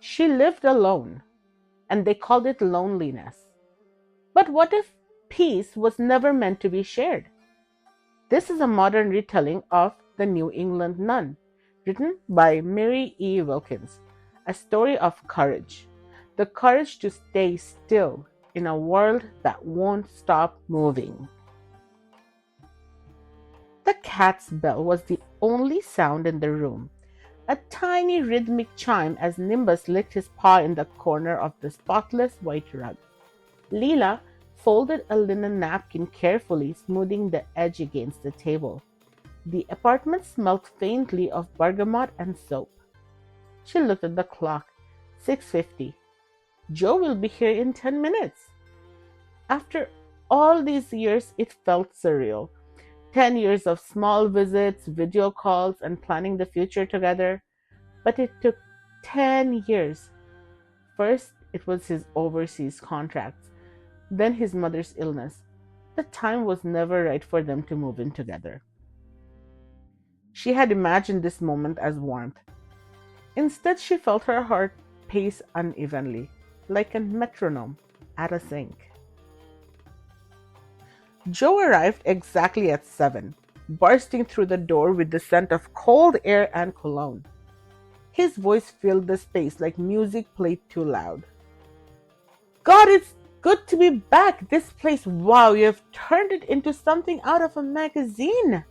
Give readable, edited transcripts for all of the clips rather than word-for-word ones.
She lived alone, and they called it loneliness. But what if peace was never meant to be shared? This is a modern retelling of The New England Nun, written by Mary E. Wilkins, a story of courage. The courage to stay still in a world that won't stop moving. The cat's bell was the only sound in the room, a tiny rhythmic chime as Nimbus licked his paw in the corner of the spotless white rug. Leela folded a linen napkin carefully, smoothing the edge against the table. The apartment smelt faintly of bergamot and soap. She looked at the clock. 6:50. Joe will be here in 10 minutes. After all these years, it felt surreal. 10 years of small visits, video calls, and planning the future together. But it took 10 years. First, it was his overseas contracts, then his mother's illness. The time was never right for them to move in together. She had imagined this moment as warmth. Instead, she felt her heart pace unevenly, like a metronome at a sink. Joe arrived exactly at 7, bursting through the door with the scent of cold air and cologne. His voice filled the space like music played too loud. God, it's good to be back. This place, wow, you have turned it into something out of a magazine.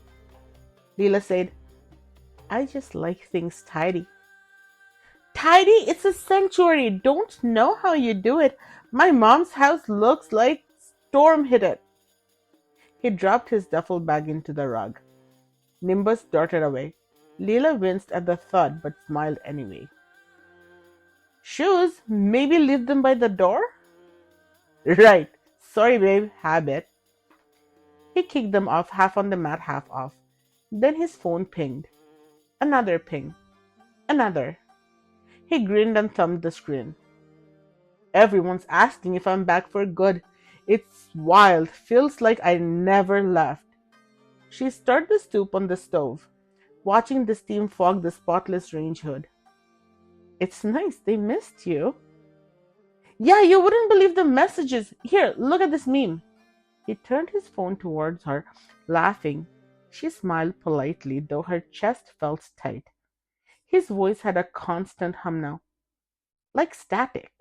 Leela said, I just like things tidy. Tidy? It's a sanctuary. Don't know how you do it. My mom's house looks like storm hit it. He dropped his duffel bag into the rug. Nimbus darted away. Leela winced at the thought but smiled anyway. Shoes? Maybe leave them by the door? Right. Sorry, babe. Habit. He kicked them off, half on the mat, half off. Then his phone pinged. Another ping. Another. He grinned and thumbed the screen. Everyone's asking if I'm back for good. It's wild. Feels like I never left. She stirred the soup on the stove, watching the steam fog the spotless range hood. It's nice they missed you. Yeah, you wouldn't believe the messages. Here, look at this meme. He turned his phone towards her, laughing. She smiled politely, though her chest felt tight. His voice had a constant hum now, like static.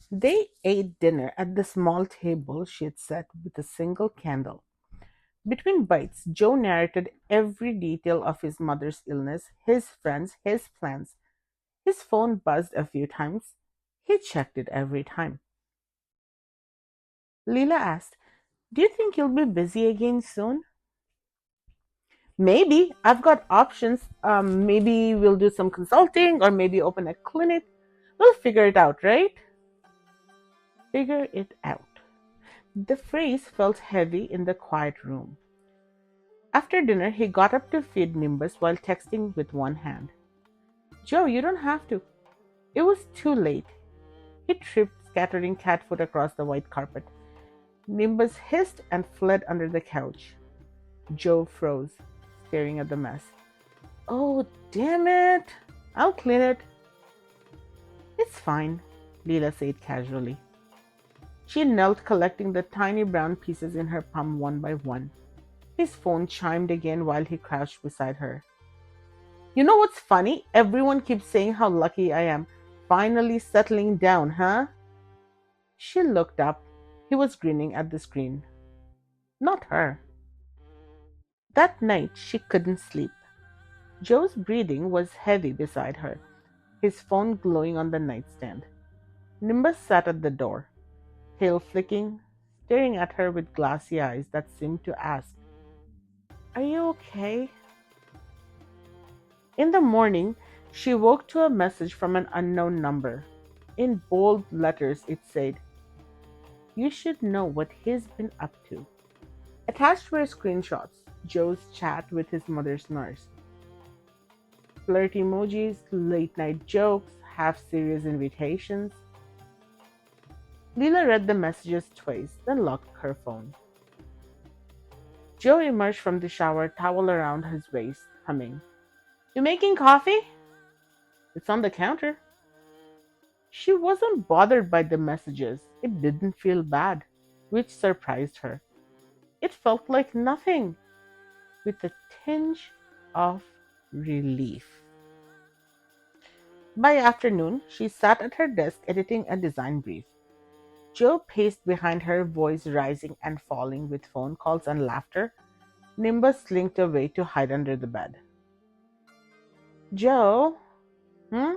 They ate dinner at the small table she had set with a single candle. Between bites, Joe narrated every detail of his mother's illness, his friends, his plans. His phone buzzed a few times. He checked it every time. Leela asked, Do you think you'll be busy again soon? Maybe. I've got options. Maybe we'll do some consulting or maybe open a clinic. We'll figure it out, right? Figure it out. The phrase felt heavy in the quiet room. After dinner, he got up to feed Nimbus while texting with one hand. Joe, you don't have to. It was too late. He tripped, scattering cat food across the white carpet. Nimbus hissed and fled under the couch. Joe froze, staring at the mess. Oh, damn it! I'll clean it. It's fine, Leela said casually. She knelt, collecting the tiny brown pieces in her palm one by one. His phone chimed again while he crouched beside her. You know what's funny? Everyone keeps saying how lucky I am. Finally settling down, huh? She looked up. He was grinning at the screen. Not her. That night she couldn't sleep. Joe's breathing was heavy beside her, his phone glowing on the nightstand. Nimbus sat at the door, tail flicking, staring at her with glassy eyes that seemed to ask, Are you okay? In the morning, she woke to a message from an unknown number. In bold letters, it said, You should know what he's been up to. Attached were screenshots, Joe's chat with his mother's nurse. Flirt emojis, late night jokes, half serious invitations. Leela read the messages twice, then locked her phone. Joe emerged from the shower, towel around his waist, humming. You making coffee? It's on the counter. She wasn't bothered by the messages. It didn't feel bad, which surprised her. It felt like nothing, with a tinge of relief. By afternoon, she sat at her desk editing a design brief. Joe paced behind her, voice rising and falling with phone calls and laughter. Nimbus slinked away to hide under the bed. Joe, hmm?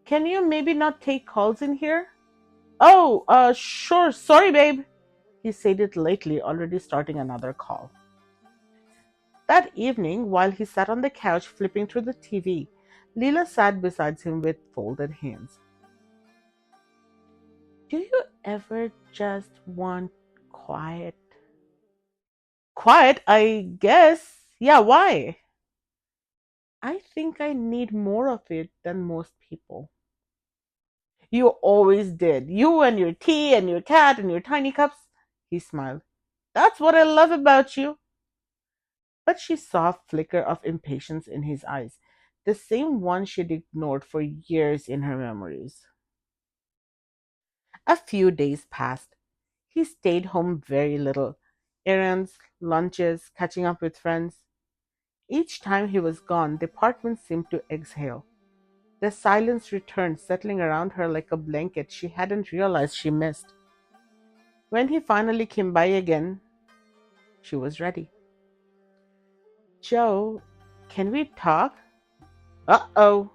Can you maybe not take calls in here? Oh, sure. Sorry, babe. He said it lately, already starting another call. That evening, while he sat on the couch flipping through the TV, Leela sat beside him with folded hands. Do you ever just want quiet? Quiet, I guess. Yeah, why? I think I need more of it than most people. You always did. You and your tea and your cat and your tiny cups. He smiled. That's what I love about you. But she saw a flicker of impatience in his eyes, the same one she'd ignored for years in her memories. A few days passed. He stayed home very little. Errands, lunches, catching up with friends. Each time he was gone, the apartment seemed to exhale. The silence returned, settling around her like a blanket she hadn't realized she missed. When he finally came by again, she was ready. Joe, can we talk? Uh-oh.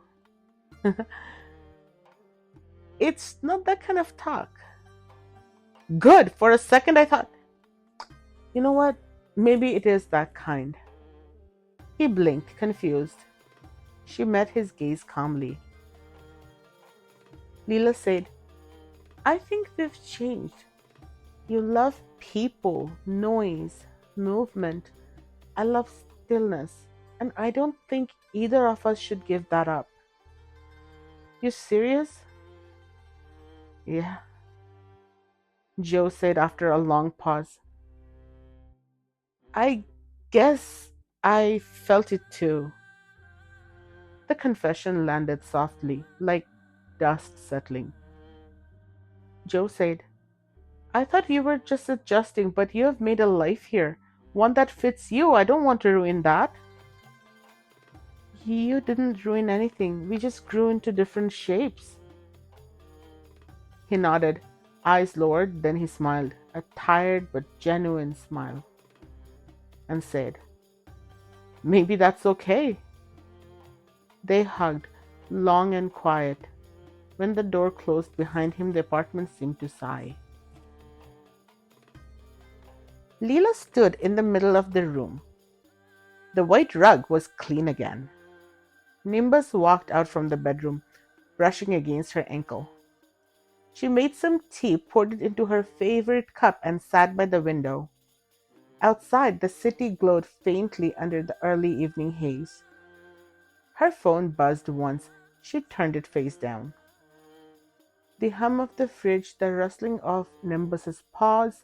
It's not that kind of talk. Good. For a second I thought, you know what? Maybe it is that kind. He blinked, confused. She met his gaze calmly. Leela said, I think we've changed. You love people, noise, movement. I love stillness. And I don't think either of us should give that up. You serious? Yeah, Joe said after a long pause. I guess I felt it too. The confession landed softly, like dust settling. Joe said, I thought you were just adjusting, but you have made a life here. One that fits you. I don't want to ruin that. You didn't ruin anything. We just grew into different shapes. He nodded, eyes lowered, then he smiled, a tired but genuine smile, and said, maybe that's okay. They hugged, long and quiet. When the door closed behind him, the apartment seemed to sigh. Leela stood in the middle of the room. The white rug was clean again. Nimbus walked out from the bedroom, brushing against her ankle. She made some tea, poured it into her favorite cup, and sat by the window. Outside, the city glowed faintly under the early evening haze. Her phone buzzed once. She turned it face down. The hum of the fridge, the rustling of Nimbus's paws,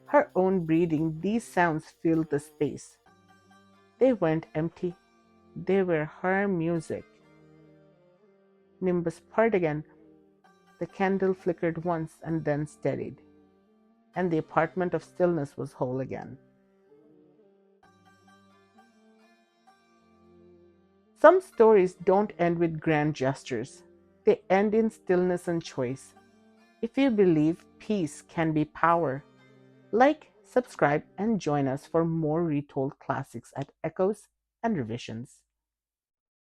her own breathing, these sounds filled the space. They weren't empty. They were her music. Nimbus purred again. The candle flickered once and then steadied, and the apartment of stillness was whole again. Some stories don't end with grand gestures. They end in stillness and choice. If you believe peace can be power, like, subscribe, and join us for more retold classics at Echoes and Revisions.